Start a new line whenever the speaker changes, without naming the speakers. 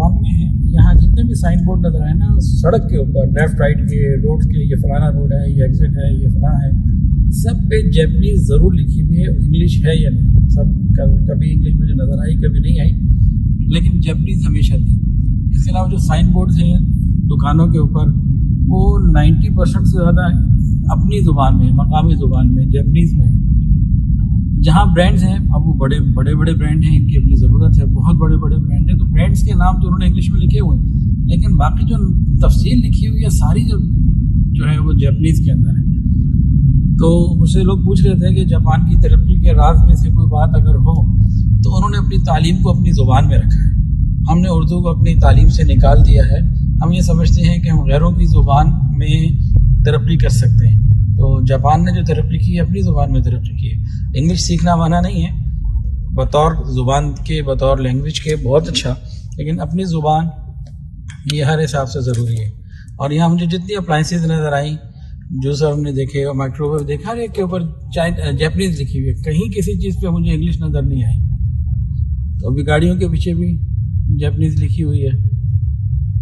Japan में है, यहाँ जितने भी साइन बोर्ड नज़र आए ना, सड़क के ऊपर लेफ़्ट राइट के रोड के, ये फलाना रोड है, ये एग्जिट है, ये फलाना है, सब पे जैपनीज़ ज़रूर लिखी हुई है। इंग्लिश है या नहीं, सब कभी इंग्लिश मुझे नज़र आई, कभी नहीं आई, लेकिन जैपनीज़ हमेशा थी। इसके अलावा जो साइन बोर्ड्स हैं दुकानों के ऊपर, वो 90% से ज़्यादा अपनी ज़ुबान में, मकामी ज़ुबान में, जैपनीज़ में। जहाँ ब्रांड्स हैं, अब वो बड़े बड़े ब्रांड हैं, इनकी अपनी ज़रूरत है, बहुत बड़े ब्रांड हैं, तो ब्रांड्स के नाम तो उन्होंने इंग्लिश में लिखे हुए हैं, लेकिन बाकी जो तफसील लिखी हुई है सारी जो है वो जैपनीज़ के अंदर है। तो मुझसे लोग पूछ रहे थे कि जापान की तरक्की के राज में से कोई बात अगर हो, तो उन्होंने अपनी तालीम को अपनी ज़ुबान में रखा है। हमने उर्दू को अपनी तालीम से निकाल दिया है। हम ये समझते हैं कि हम गैरों की ज़ुबान में तरक्की कर सकते हैं। तो जापान ने जो तरक्की की है, अपनी ज़ुबान में तरक्की की है। इंग्लिश सीखना माना नहीं है, बतौर ज़ुबान के, बतौर लैंग्वेज के बहुत अच्छा, लेकिन अपनी ज़ुबान ये हर हिसाब से ज़रूरी है। और यहाँ मुझे जितनी अप्लाइंसेस नज़र आई, जूसर हमने देखे और माइक्रोवेव देखा, हर एक के ऊपर जैपनीज़ लिखी हुई है, कहीं किसी चीज़ पे मुझे इंग्लिश नज़र नहीं आई। तो अभी गाड़ियों के पीछे भी जैपनीज़ लिखी हुई है।